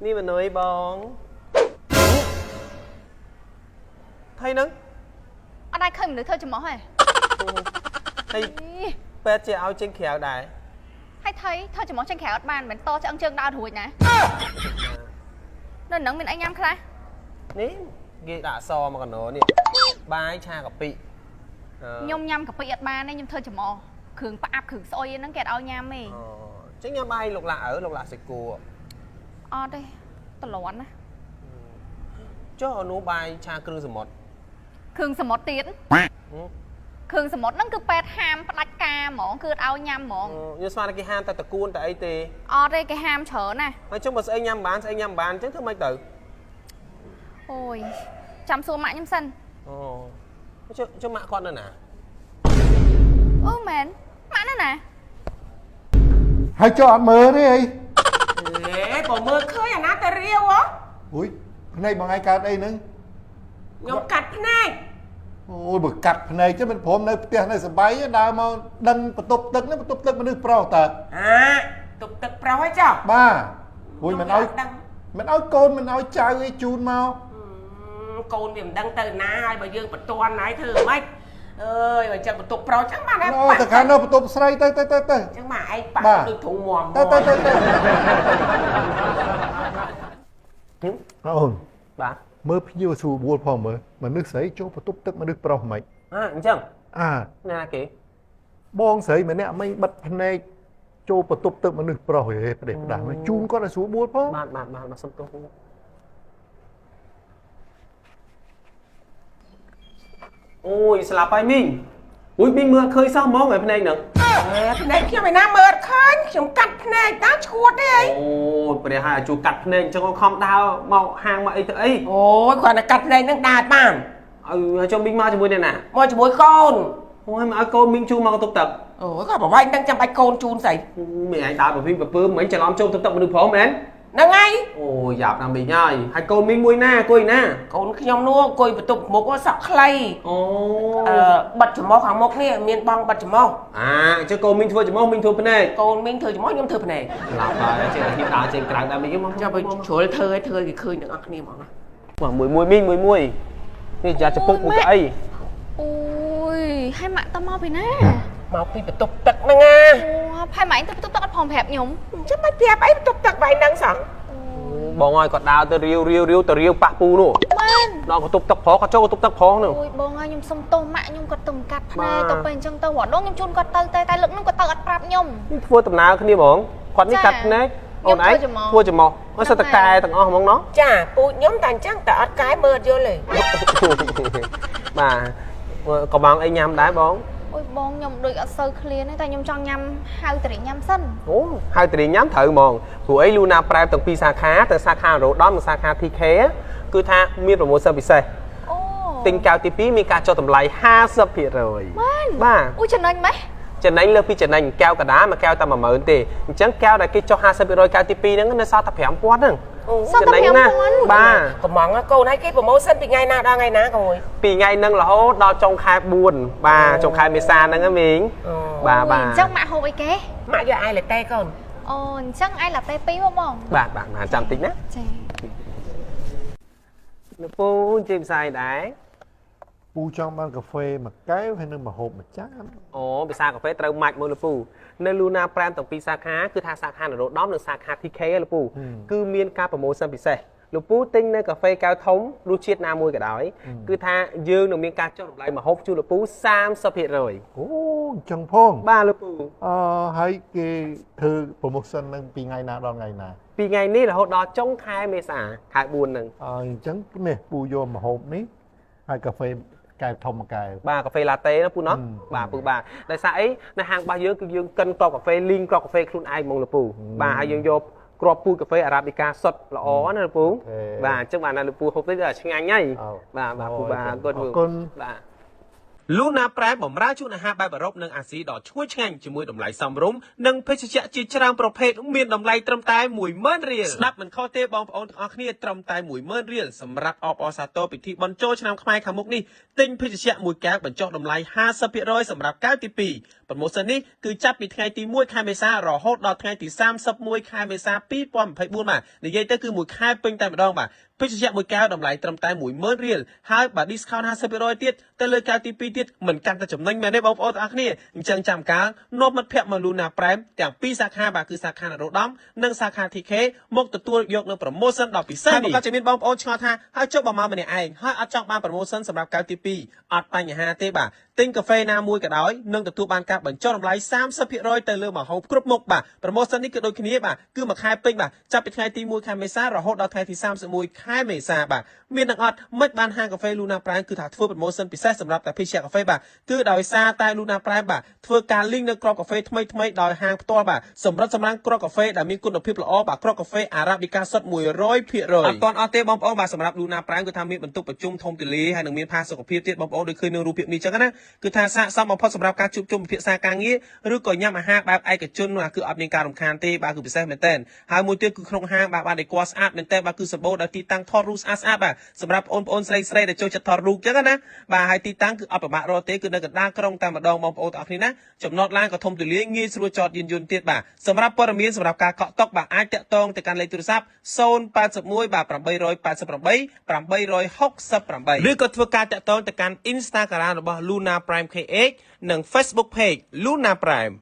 นี่มันน้อยบองไทยนึงanh ai khơi mình được thôi chừng mỏ hay ไทยเป็ดจะเอาจริงเขียวได้ hay thấy thôi chừng mỏ tranh khảo bàn mình to cho ăn chân đau đuổi nè nên nắng mình anh nhắm khai นี่กีด่าซอมาก่อนเนาะเนี่ยบายชากับปี nhom nhâm cặp biệt bàn này nhom thôi chừng mỏ khử pa áp khử soi nó kẹt ao nhâm mì chính nhà bay lục lạ ở lục lạ sạch cua đây tao lón á cho nó bay cha cưng sầm một khử sầm một tiếng khử sầm một nó cứ pet ham bắt ca mỏ cứ ao nhâm mỏ như sao cái ham ta tật cuốn tại ấy tê đây cái ham chở này nói chung là sẽ nhâm bán chứ không mấy tử ôi chăm số mạng nhâm sân cho mạ con nữa nè mến mã nữa nè hãy cho anh mơ đi bỏ mơ khơi à nát ta riêu á ui này bằng ai cắt đây nữa nhom cắt này ôi bực cắt này chứ mình phom này tiền này sẽ bay đào mà đâm tục tức mình được pro ta tục tực pro hay chưa ba ui mình nói côn mình nói chào cái chun mau côn điểm đăng từ na bà dương bật toàn này thử mấy ơi mà chẳng tục pro chẳng mà em nó thật khá nó tục say tay chẳng mà anh bạn được thủ mồm ôi bà mơ nhiều số buồn phòng mơ mà nước sấy chỗ tục tức mà được pro mày anh chăng nè kì bong sấy mà nè mấy bật này chỗ tục tức mà được pro rồi để đảm mà chun có là số buồn phong bạn xong tôi ôi slap ai mình ui mình mưa khơi sao món ngày hôm nay nữa này kia mày nam mơ khơi chúng cắt này tá chuột đi ôi bây giờ hai chú cắt nên cho con không đau mau hàng mà ấy tự ấy ôi còn là cắt này nó đạt bàn cho mình mau cho vui này nè mua cho bối con ôi mà con mình chu mau tục tập ôi còn bảo anh đang chăm bạch con chun sấy mẹ anh ta bởi vì bà bơm mấy chả lắm trông tục tập mà được phóng mến nâng ngay ôi dạp làm bị nhai hai con mình mui na coi nè con khi nhom nua coi bật tục một con sọc clay bật cho mò hàng một nè miền băng bật cho mò cho con mình thua cho mong mình thua bên này con mình thử cho mò nhom thử bên này làm bài trên hiện tại trên càng đã bị cái mong cho bây chuối thơi cái khơi được ăn nè mà mùiนี่จะปุ๊บมึงไอ้ ui hai mạng tao mau về nè mau đi bật tục tật nè nghe hai mạng tao tao phòng hẹp nhúng chứ mấy đẹp ấy tục tật vậy năng sẵn បងឲ្យគាត់ដើរទៅរាវទៅរាវប៉ះពូនោះបានដល់ក៏ទុបទឹកផងគាត់ចូលក៏ទុបទឹកផងនោះអូយបងឲ្យខ្ញុំសុំទោសម៉ាក់ខ្ញុំគាត់ទៅកាត់ភ្នែកទៅពេលអញ្ចឹងទៅរត់ខ្ញុំជូនគាត់ទៅតែលឹកនោះគាត់ទៅអត់ប្រាប់ខ្ញុំធ្វើដំណើរគ្នាហ្មងគាត់នេះកាត់ភ្នែកអូនឯងធ្វើចំមកអត់សិតតកែទាំងអស់ហ្មងណោះចាពូខ្ញុំតែអញ្ចឹងតែអត់កែមើលយល់ទេបាទក៏បងអីញ៉ាំដែរបងអូយបងខ្ញុំដូចអត់សូវឃ្លានទេតែខ្ញុំចង់ញ៉ាំហៅតរីញ៉ាំសិនអូហៅតរីញ៉ាំត្រូវហ្មងព្រោះអីលូណាប្រែទាំងពីរសាខាទៅសាខារ៉ូដននិងសាខា TK គឺថាមានប្រម៉ូសិនពិសេសអូទិញកៅទី2មានការចុះតម្លៃ 50% បាទអូចំណេញម៉េចចំណេញលើពីចំណេញកែវកដាមួយកែវតែ 10000 ទេអញ្ចឹងកែវដែលគេចុះ 50% កែវទី2ហ្នឹងនៅសល់តែ 5000 ហ្នឹងចំណេញណាបាទកំងកូនឲ្យគេប្រម៉ូសិនពីថ្ងៃណាដល់ថ្ងៃណាកូនពីថ្ងៃហ្នឹងរហូតដល់ចុងខែ4បាទចុងខែមេសាហ្នឹងមីងបាទអញ្ចឹងម៉ាក់ហូបអីគេម៉ាក់យកអាយឡាតេកូនអូអញ្ចឹងអាយឡាតេ2មកបងបាទចាំតិចណាចាលោកពូជិះផ្សាយដែរពូចង់បានកាហ្វេមួយកែវហើយនឹងម្ហូបមួយចានអូភាសាកាហ្វេត្រូវម៉ាច់មួយលោកពូនៅលូណាប្រាំទាំងពីរសាខាគឺថាសាខានរោដំនិងសាខា TK លោកពូគឺមានការប្រម៉ូសិនពិសេសលោកពូទិញនៅកាហ្វេកៅធំរសជាតិណាមួយក៏ដោយគឺថាយើងនឹងមានការចុះតម្លៃម្ហូបជូនលោកពូ 30% អូអញ្ចឹងផងបាទលោកពូហើយគេធ្វើប្រម៉ូសិននឹងពីថ្ងៃណាដល់ថ្ងៃណាពីថ្ងៃនេះរហូតដល់ចុងខែមេសាខែ4ហ្នឹងអញ្ចឹងនេះពូយកម្ហូបនេះហើយកាហ្វេកែវធំមួយកែវបាទកាហ្វេឡាតេណាពូណោះបាទពូបាទដោយសារអីនៅហាងរបស់យើងគឺយើងកិនគ្រាប់កាហ្វេលីងគ្រាប់កាហ្វេខ្លួនឯងហ្មងលោកពូបាទហើយយើងយកគ្រាប់ពូជកាហ្វេអារ៉ាប៊ីកាសុទ្ធល្អណាលោកពូបាទអញ្ចឹងបាទណាលោកពូហូបទៅឆ្ងាញ់ហើយបាទពូបាទអរគុណបាទលូណាប្រែបំរើជូនអាហារបែបអឺរ៉ុបនិងអាស៊ីដ៏ឈ្ងុយឆ្ងាញ់ជាមួយតម្លៃសមរម្យនិងភេសជ្ជៈជាច្រើនប្រភេទមានតម្លៃត្រឹមតែ 10000 រៀលស្ដាប់មិនខុសទេបងប្អូនទាំងអស់គ្នាត្រឹមតែ 10000 រៀលសម្រាប់អបអរសាទរពិធីបុណ្យចូលឆ្នាំខ្មែរខាងមុខនេះទិញភេសជ្ជៈមួយកែវបញ្ចុះតម្លៃ 50% សម្រាប់កែវទី2 ប្រម៉ូសិននេះគឺចាប់ពីថ្ងៃទី1ខែមេសារហូតដល់ថ្ងៃទី31ខែមេសា2024បាទនិយាយទៅគឺមួយខែពេញតែម្ដងបាទភេសជ្ជៈមួយកែវតម្លៃត្រឹមតែ 10000 រៀលហើយបាទ discount 50% ទៀតទៅលើកែវទី2ទៀតមិនកាន់តែចំណេញមែនទេបងប្អូនទាំងអស់គ្នាអញ្ចឹងចាំកាលនាំមិត្តភ័ក្តិមក Luna Prime ទាំងពីរសាខាបាទគឺសាខានរោត្តមនិងសាខា TK មកទទួលយកនៅ promotion ដល់ពិសេសនេះក៏មានបងប្អូនឆ្ងល់ថាហើយចុះបើមកម្នាក់ឯងហើយអត់ចង់បាន promotion សម្រាប់កែវទី2អត់បញ្ហាទេបាទទិញកាហ្វេណាមួយក៏ដោយនឹងទទួលបានការបញ្ចុះតម្លៃ 30% ទៅលើម្ហូបគ្រប់មុខបាទ promotion នេះគឺដូចគ្នាបាទគឺមួយខែពេញបាទចាប់ពីថ្ងៃទី1ខែមេសារហូតដល់ថ្ងៃទី31ខែមេសាបាទមានទាំងអត់មិនបានហាងកាហ្វេ Luna Prime គឺថាធ្វើ promotion ពិសេសសម្រាប់តែភេសជ្ជៈកាហ្វេបាទគឺដោយសារតែ Luna Prime បាទធ្វើការ link នៅគ្រាប់កាហ្វេថ្មីៗដោយហាងផ្ទាល់បាទសម្រាប់សម្រាំងគ្រាប់កាហ្វេដែលមានគុណភាពល្អបាទគ្រាប់កាហ្វេ Arabica សុទ្ធ 100% អត់ទាន់អស់ទេបងប្អូនបាទសម្រាប់ Luna Prime គឺថាមានបន្ទប់ប្រជុំធំទូលាយហើយនឹងមានផាសុកភាពទៀតបងប្អូនដូចឃើញនៅរូបភាពនេះចឹងណាគឺថាស័ក្តិសមបំផុតសម្រាប់ការជួបជុំពិភាក្សាការងារឬក៏ញ៉ាំអាហារបែបឯកជនគឺអត់មានការរំខានទេបាទគឺពិសេសមែនតើហើយមួយទៀតគឺក្នុងហាងបាទបានតែគាត់ស្អាតមែនតើបាទគឺសម្បូរដោយទីតាំងថតរូបស្អាតបាទសម្រាប់បងប្អូនស្រីដែលចូលចិត្តថតរូបចឹងណាបាទហើយទីតាំងគឺអត់ពិបាករកទេគឺនៅកណ្ដាលក្រុងតែម្ដងបងប្អូនទាំងអស់គ្នាណាចំណតឡានក៏ធំទូលាយងាយស្រួលចតយានយន្តទៀតបាទសម្រាប់ព័ត៌មានសម្រាប់ការកក់តុកបាទអាចតាក់ទងទៅកាន់លេខទូរស័ព្ទ081បាទ888 868ឬក៏ធ្វើការតាក់ទងទៅកាន់ Instagram របស់ Luna Prime KH និង Facebook Page Luna Prime